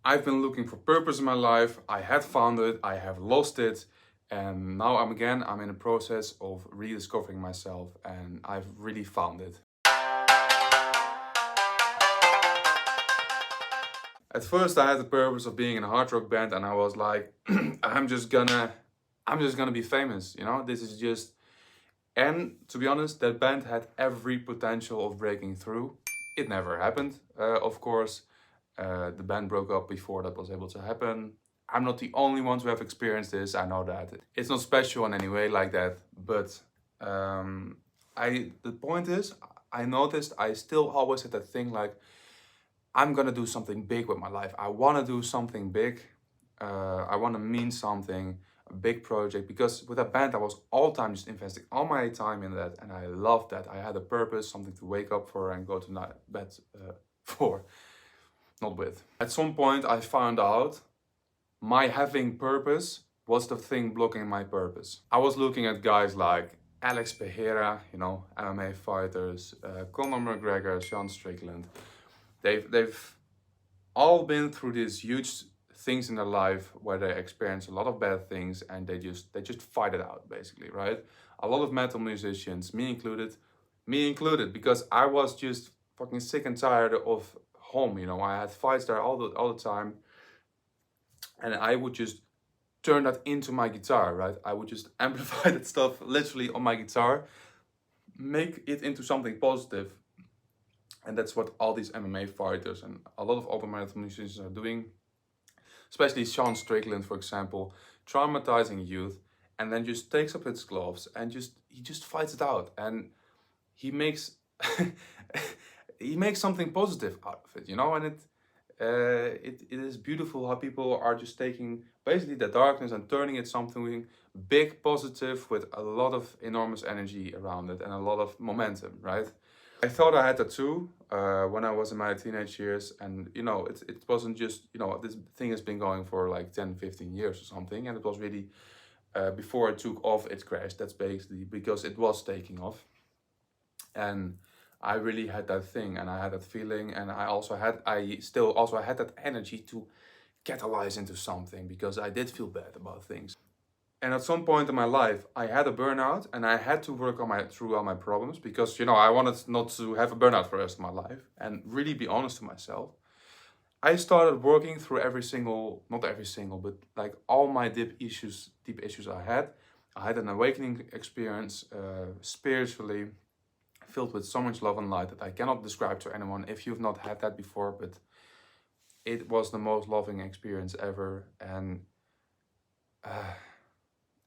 I've been looking for purpose in my life. I had found it, I have lost it, and now I'm in a process of rediscovering myself, and I've really found it. At first I had the purpose of being in a hard rock band, and I was like, I'm just gonna be famous, you know? This is just. And to be honest, that band had every potential of breaking through. It never happened, of course. The band broke up before that was able to happen. I'm not the only one to have experienced this, I know that. It's not special in any way like that, but um, the point is, I noticed I still always had that thing like, I'm gonna do something big with my life. I wanna do something big. I wanna mean something, a big project. Because with that band, I was all the time just investing all my time in that, and I loved that. I had a purpose, something to wake up for and go to bed for, not with. At some point, I found out my having purpose was the thing blocking my purpose. I was looking at guys like Alex Pereira, you know, MMA fighters, Conor McGregor, Sean Strickland. They've all been through these huge things in their life where they experience a lot of bad things, and they just fight it out, basically, right? A lot of metal musicians, me included, because I was just fucking sick and tired of home. You know, I had fights there all the time, and I would just turn that into my guitar, right? I would just amplify that stuff literally on my guitar, make it into something positive. And that's what all these MMA fighters and a lot of open marathon musicians are doing. Especially Sean Strickland, for example, traumatizing youth, and then just takes up his gloves and he just fights it out, and he makes he makes something positive out of it, you know. And it is beautiful how people are just taking basically the darkness and turning it something big, positive, with a lot of enormous energy around it and a lot of momentum, right? I thought I had that too when I was in my teenage years, and you know, it wasn't just, you know, this thing has been going for like 10, 15 years or something, and it was really before it took off, it crashed. That's basically because it was taking off, and I really had that thing, and I had that feeling, and I still also had that energy to catalyze into something because I did feel bad about things. And at some point in my life, I had a burnout, and I had to work through all my problems because, you know, I wanted not to have a burnout for the rest of my life and really be honest to myself. I started working through not every single, but like all my deep issues I had. I had an awakening experience, spiritually, filled with so much love and light that I cannot describe to anyone if you've not had that before, but it was the most loving experience ever. And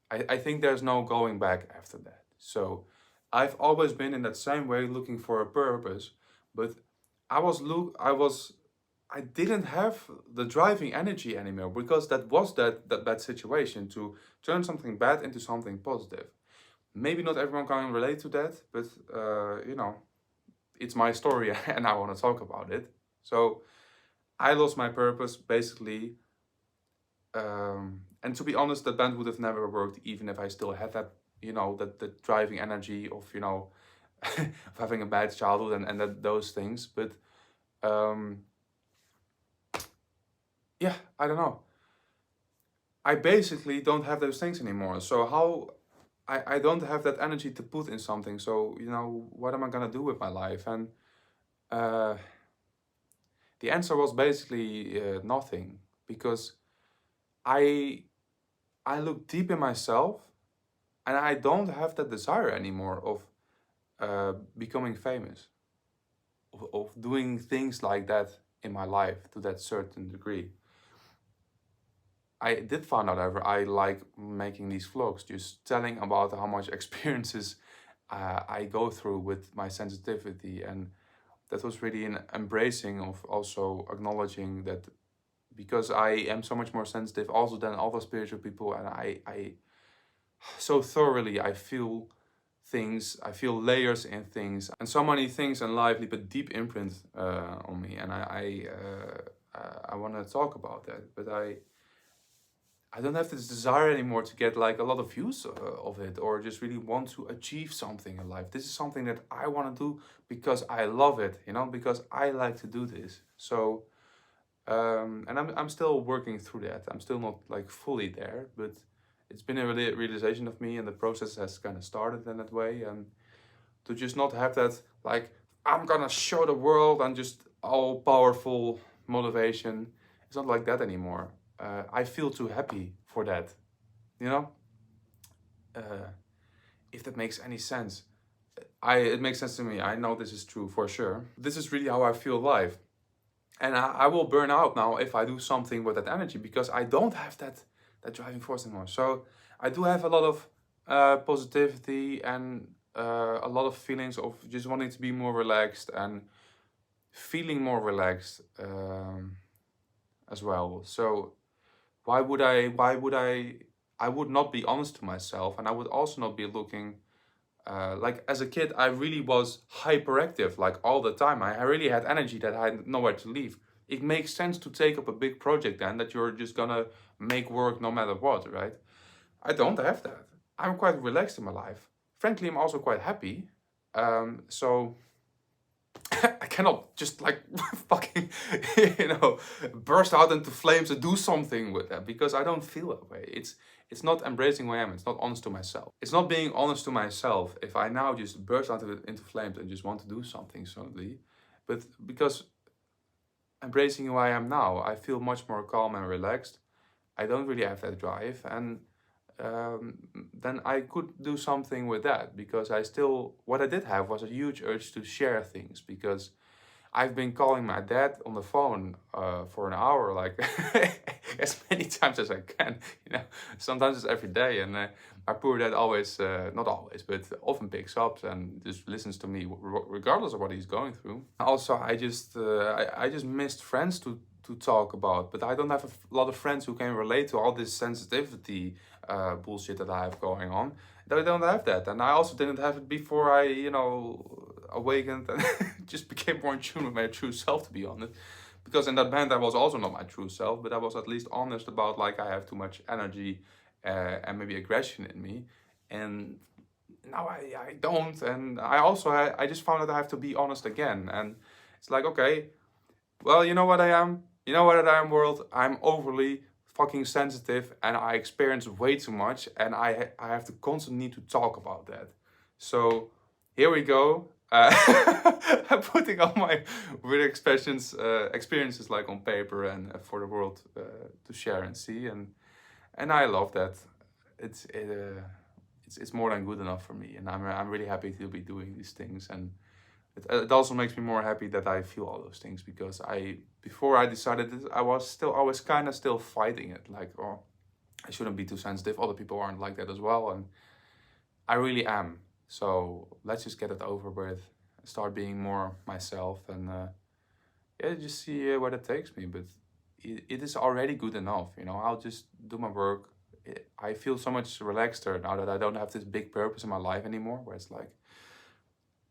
I think there's no going back after that. So I've always been in that same way, looking for a purpose, but I didn't have the driving energy anymore, because that situation to turn something bad into something positive. Maybe not everyone can relate to that, but you know, it's my story and I want to talk about it. So I lost my purpose basically. And to be honest, the band would have never worked even if I still had that, you know, that driving energy of, you know, of having a bad childhood and those things. But yeah, I don't know. I basically don't have those things anymore. So how I don't have that energy to put in something. So, you know, what am I gonna do with my life? And uh, the answer was basically nothing, because I I look deep in myself, and I don't have that desire anymore of becoming famous, of doing things like that in my life to that certain degree. I did find out, however, I like making these vlogs, just telling about how much experiences I go through with my sensitivity, and that was really an embracing of also acknowledging that, because I am so much more sensitive also than other spiritual people, and I so thoroughly I feel things, I feel layers in things, and so many things in life leave a deep imprint on me, and I want to talk about that, but I don't have this desire anymore to get like a lot of views of it, or just really want to achieve something in life. This is something that I want to do because I love it, you know, because I like to do this. So And I'm still working through that. I'm still not like fully there, but it's been a realization of me, and the process has kind of started in that way. And to just not have that like, I'm gonna show the world and just all powerful motivation. It's not like that anymore. I feel too happy for that, you know. Uh, if that makes any sense. It makes sense to me. I know this is true for sure. This is really how I feel life. And I will burn out now if I do something with that energy, because I don't have that driving force anymore. So I do have a lot of positivity and a lot of feelings of just wanting to be more relaxed and feeling more relaxed as well. So why would I would not be honest to myself, and I would also not be looking like as a kid, I really was hyperactive, like all the time. I really had energy that I had nowhere to leave. It makes sense to take up a big project then, that you're just gonna make work no matter what, right? I don't have that. I'm quite relaxed in my life. Frankly, I'm also quite happy. So I cannot just like fucking, burst out into flames and do something with that, because I don't feel that way. It's not embracing who I am. It's not honest to myself. It's not being honest to myself if I now just burst out into flames and just want to do something suddenly. But because embracing who I am now, I feel much more calm and relaxed. I don't really have that drive, and then I could do something with that, because what I did have was a huge urge to share things, because I've been calling my dad on the phone for an hour, like as many times as I can. Sometimes it's every day, and my poor dad always, not always, but often picks up and just listens to me regardless of what he's going through. Also, I just missed friends to talk about, but I don't have a lot of friends who can relate to all this sensitivity bullshit that I have going on. I don't have that, and I also didn't have it before I, awakened and just became more in tune with my true self, to be honest. Because in that band I was also not my true self, but I was at least honest about like I have too much energy and maybe aggression in me, and now I don't. And I just found that I have to be honest again, and it's like, okay, well, you know what I am? You know what I am, world? I'm overly fucking sensitive, and I experience way too much, and I have to constantly need to talk about that. So here we go. I'm putting all my weird experiences like on paper and for the world to share and see, and I love that. It's more than good enough for me, and I'm really happy to be doing these things, and it also makes me more happy that I feel all those things, because before I decided this, I was kind of still fighting it, like, oh, I shouldn't be too sensitive. Other people aren't like that as well, and I really am. So let's just get it over with, start being more myself, and just see where that takes me. But it is already good enough, I'll just do my work. I feel so much relaxeder now that I don't have this big purpose in my life anymore, where it's like,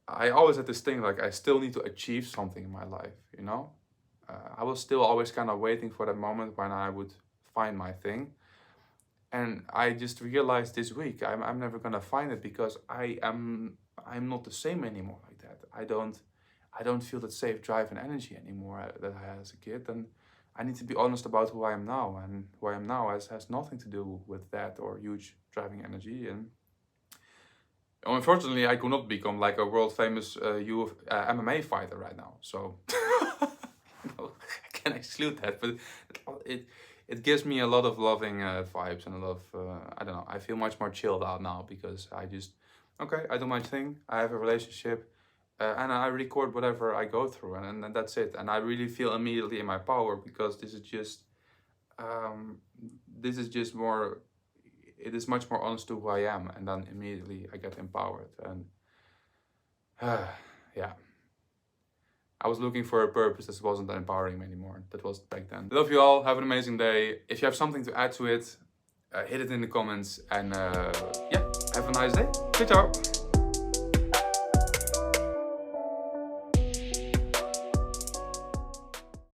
I always had this thing, like I still need to achieve something in my life, I was still always kind of waiting for that moment when I would find my thing. And I just realized this week I'm never gonna find it, because I'm not the same anymore like that. I don't feel that safe drive and energy anymore that I had as a kid. And I need to be honest about who I am now, and who I am now has nothing to do with that or huge driving energy. And unfortunately, I could not become like a world famous MMA fighter right now. So no, I can exclude that, but it gives me a lot of loving vibes, and a lot of, I don't know, I feel much more chilled out now, because I do my thing, I have a relationship, and I record whatever I go through, and that's it. And I really feel immediately in my power, because this is just more, it is much more honest to who I am, and then immediately I get empowered. And yeah. I was looking for a purpose that wasn't empowering me anymore. That was back then. I love you all. Have an amazing day. If you have something to add to it, hit it in the comments. And yeah, have a nice day. Ciao, ciao.